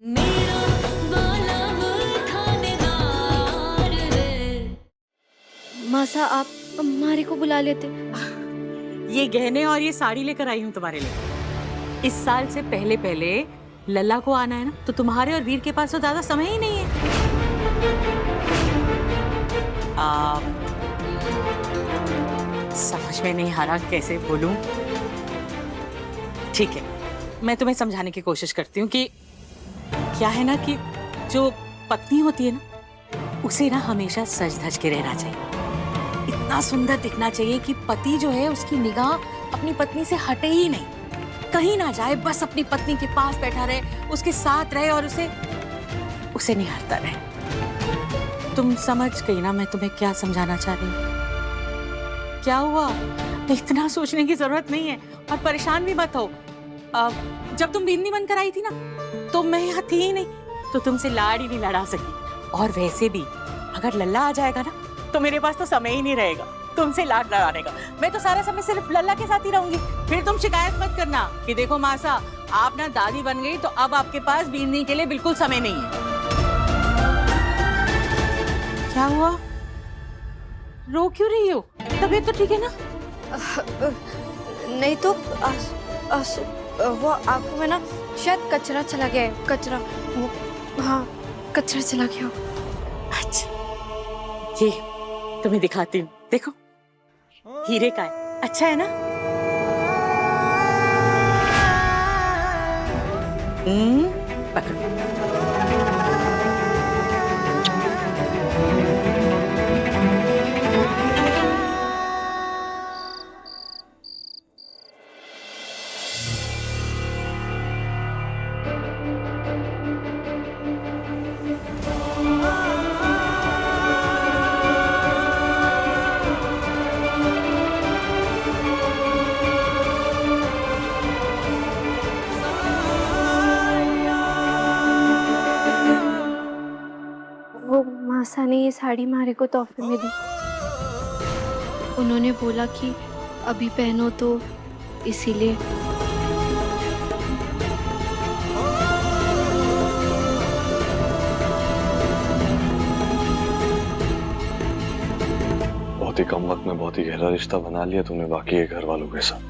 मेरा बालम थानेदार रे। मासा आप मारी को बुला लेते। ये गहने और ये साड़ी लेकर आई हूँ तुम्हारे लिए। इस साल से पहले पहले लल्ला को आना है ना, तो तुम्हारे और वीर के पास तो ज्यादा समय ही नहीं है। समझ में नहीं आ रहा कैसे बोलूं। ठीक है, मैं तुम्हें समझाने की कोशिश करती हूँ कि क्या है ना कि जो पत्नी होती है ना, उसे ना हमेशा सज धज के रहना चाहिए। इतना सुंदर दिखना चाहिए कि पति जो है उसकी निगाह अपनी पत्नी से हटे ही नहीं, कहीं ना जाए, बस अपनी पत्नी के पास बैठा रहे, उसके साथ रहे और उसे निहारता रहे। तुम समझ गई ना मैं तुम्हें क्या समझाना चाह रही हूँ? क्या हुआ? इतना सोचने की जरूरत नहीं है और परेशान भी मत हो। जब तुम बिंदी बनकर आई थी ना, तो मैं यहाँ थी ही नहीं, तो तुमसे लाड़ ही नहीं लड़ा सकी। और वैसे भी अगर लल्ला आ जाएगा ना, तो मेरे पास तो समय ही नहीं रहेगा तुमसे लाड़ लड़ाने का। मैं तो सारा समय सिर्फ लल्ला के साथ ही रहूंगी। फिर तुम शिकायत मत करना कि देखो मासा, आप ना दादी बन गई तो अब आपके पास बीनने के लिए बिल्कुल समय नहीं है। क्या हुआ? रो क्यों रही हो? तबीयत तो ठीक है ना? नहीं तो वो आंखों में ना शायद कचरा चला गया है। कचरा, वो हाँ, कचरा चला गया। अच्छा, ये तुम्हें दिखाती हूँ, देखो हीरे का है, अच्छा है ना? पकड़ो। वो मासा ने ये साड़ी मारे को तोहफे में दी। उन्होंने बोला कि अभी पहनो, तो इसीलिए। बहुत ही कम वक्त में बहुत ही गहरा रिश्ता बना लिया तूने बाकी के घर वालों के साथ।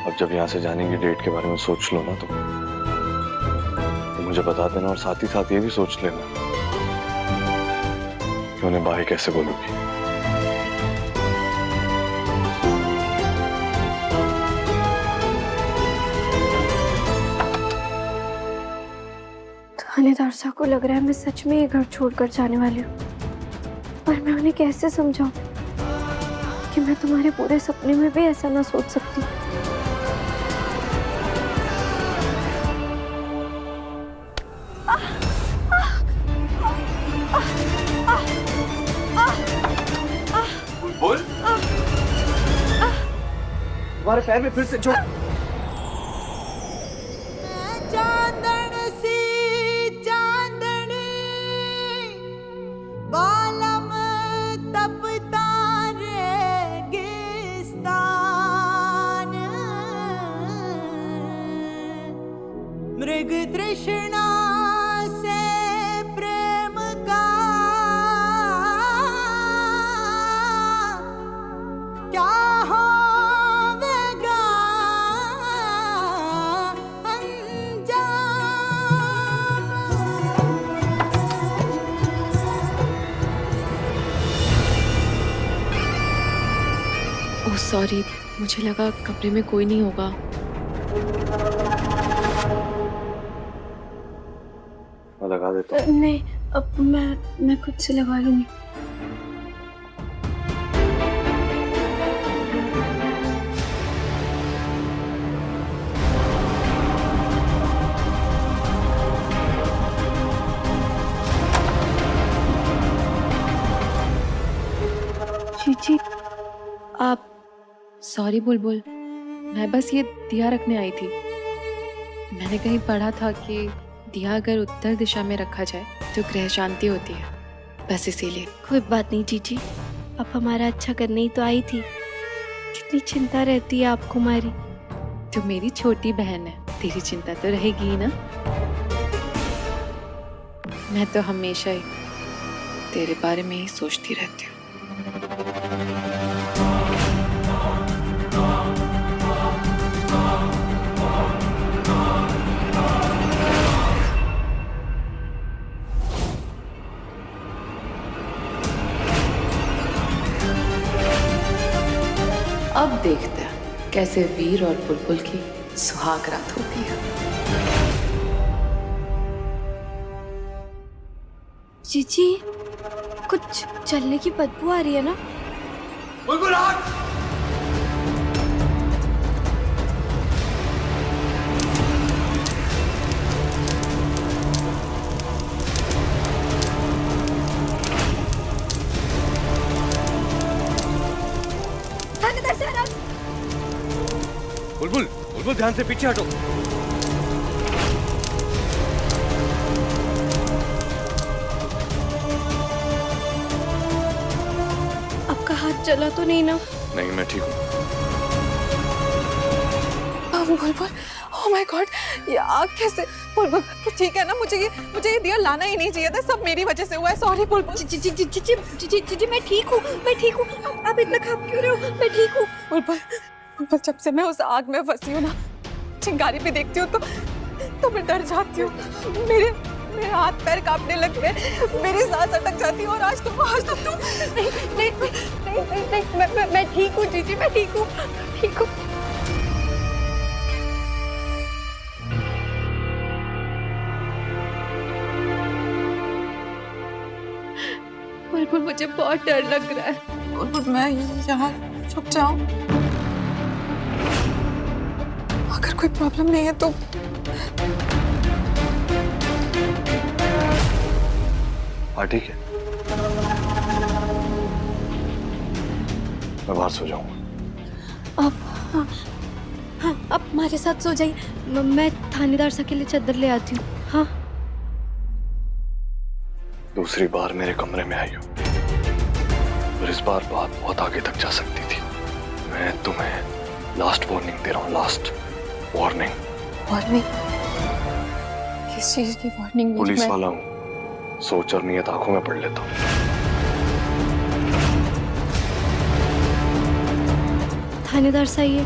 अब जब यहाँ से जाने की डेट के बारे में सोच लो ना, तो मुझे बता देना, और साथ ही साथ ये भी सोच लेना कि उन्हें बाय कैसे बोलोगी। थानेदार साहब को लग रहा है मैं सच में ये घर छोड़कर जाने वाली हूँ, पर मैं उन्हें कैसे समझाऊं कि मैं तुम्हारे पूरे सपने में भी ऐसा ना सोच सकती। बोल। तुम्हारे पैर में फिर से चोट। चांदन सी चांदनी बालम तपता रेगिस्तान, मृग तृष्णा से प्रेम का क्या होवेगा अंजाम। ओह सॉरी, मुझे लगा कमरे में कोई नहीं होगा। मैं लगा देता हूँ। नहीं, अब मैं खुद से लगा लूंगी। जी, आप सॉरी बुलबुल, मैं बस ये दिया रखने आई थी। मैंने कहीं पढ़ा था कि दिया अगर उत्तर दिशा में रखा जाए तो ग्रह शांति होती है, बस इसीलिए। कोई बात नहीं जीजी, आप हमारा अच्छा करने ही तो आई थी। कितनी चिंता रहती है आपको हमारी। तो मेरी छोटी बहन है, तेरी चिंता तो रहेगी ही ना। मैं तो हमेशा ही तेरे बारे में ही सोचती रहती हूँ। अब देखते हैं कैसे वीर और बुलबुल की सुहाग रात होती है। जीजी, कुछ चलने की बदबू आ रही है ना? बुलबुल आग! बुलबुल, बुलबुल ध्यान से पीछे हटो। आपका हाथ जला तो नहीं ना? नहीं, मैं ठीक हूँ। बुलबुल, ओह माय गॉड, ये आग कैसे? बुलबुल ठीक है ना? मुझे ये दिया लाना ही नहीं चाहिए था, सब मेरी वजह से हुआ है। सॉरी बुलबुल। जी मैं ठीक हूँ, मैं ठीक हूँ। आप इतना कांप क्यों रहे हो? मैं ठीक हूँ। बुलबुल जब से मैं उस आग में फंसी हूँ ना, चिंगारी भी देखती हूँ तो मैं डर जाती हूँ। मेरे हाथ पैर कांपने लगते हैं, मेरी सांस अटक जाती है। और आज तुम नहीं, मैं ठीक हूँ जीजी, मैं ठीक हूँ, ठीक हूँ। बुलबुल मुझे बहुत डर लग रहा है। बुलबुल मैं यहाँ छुप जाऊँ? अगर कोई प्रॉब्लम नहीं है तो हाँ ठीक है, मैं बाहर सो जाऊंगा। आप हमारे साथ सो जाइए, मैं थानेदार सा के लिए चादर ले आती हूँ। हाँ, दूसरी बार मेरे कमरे में आई हो और इस बार बात बहुत आगे तक जा सकती थी। मैं तुम्हें लास्ट वार्निंग दे रहा हूँ, लास्ट वार्निंग। वार्निंग? किस चीज की वार्निंग? पुलिस वाला हूँ, सोच और नियत आंखों में पढ़ लेता हूँ। थानेदार सा ये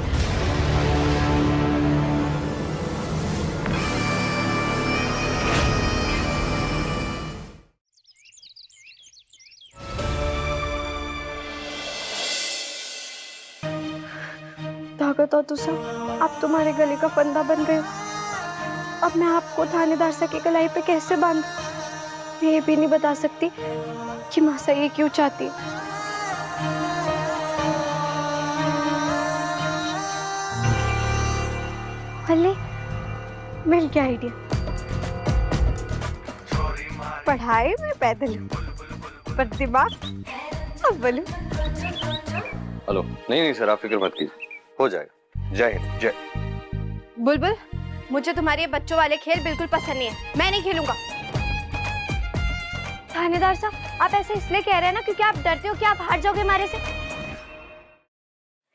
धागा तो सब आप तुम्हारे गले का फंदा बन गए हो। अब मैं आपको थानेदार सा की कलाई पे कैसे बांधूं? मैं ये भी नहीं बता सकती कि मासा ये क्यों चाहती है। अरे मिल गया आइडिया। पढ़ाई में पैदल हूँ पर दिमाग अव्वल हूँ। हेलो, नहीं सर, आप फिक्र मत कीजिए, हो जाएगा। जय हिंद, जय। बुलबुल, मुझे तुम्हारे बच्चों वाले खेल बिल्कुल पसंद नहीं है, मैं नहीं खेलूंगा। थानेदार साहब, आप ऐसे इसलिए कह रहे हैं ना क्योंकि आप डरते हो कि आप हार जाओगे हमारे से।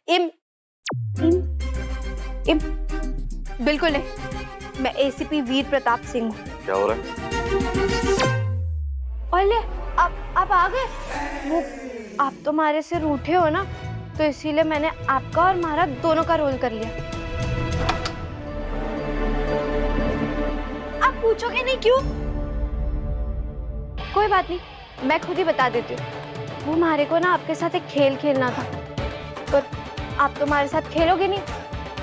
इम इम इम बिल्कुल नहीं, मैं एसीपी वीर प्रताप सिंह हूँ। क्या हो रहा है? ओले, आप आ गए। वो आप तो हमारे से रूठे हो ना, तो इसीलिए मैंने आपका और हमारा दोनों का रोल कर लिया। आप पूछोगे नहीं क्यों? कोई बात नहीं, मैं खुद ही बता देती हूँ। वो हमारे को ना आपके साथ एक खेल खेलना था, तो आप तो हमारे साथ खेलोगे नहीं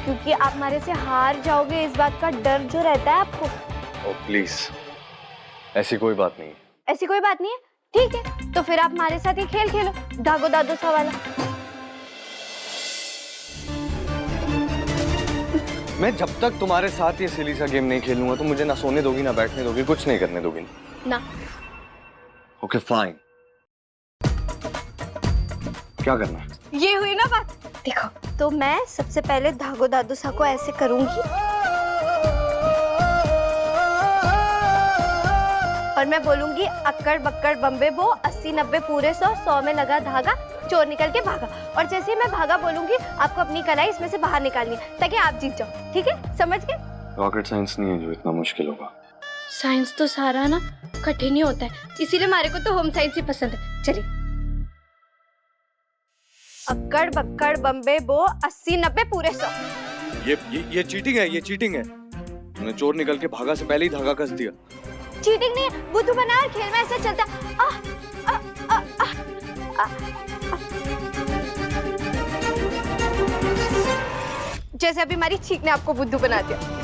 क्योंकि आप हमारे से हार जाओगे, इस बात का डर जो रहता है आपको। ओह प्लीज, ऐसी कोई बात नहीं है। ऐसी कोई बात नहीं है, ठीक है, तो फिर आप हमारे साथ ये खेल खेलो, धागो दादो सा वाला। मैं जब तक तुम्हारे साथ ये सिली सा गेम नहीं खेलूंगा तो मुझे ना सोने दोगी, ना बैठने दोगी, कुछ नहीं करने दोगी ना। Okay fine. क्या करना है? ये हुई ना बात। देखो, तो मैं सबसे पहले धागो दादू सा को ऐसे करूंगी और मैं बोलूंगी अक्कड़ बक्कड़ बम्बे बो, 80-90 पूरे 100 में लगा धागा, चोर निकल के भागा। और जैसे ही मैं भागा बोलूंगी, आपको अपनी कलाई इसमें से बाहर निकालनी है ताकि आप जीत जाओ। ठीक है, समझ गए? रॉकेट साइंस नहीं है जो इतना मुश्किल होगा। साइंस तो सारा ना कठिन ही होता है, इसीलिए हमारे को तो होम साइंस ही पसंद है। चलिए। अक्कड़ बक्कड़ बम्बे बो 80 90 पूरे 100। ये चीटिंग है, ये चीटिंग है। तूने चोर निकल के भागा से पहले ही धागा कस दिया। चीटिंग नहीं है, बुद्धू बना और खेल में ऐसे चलता। आ, आ, आ, आ, आ, आ। जैसे अभी हमारी छींक ने आपको बुद्धू बना दिया।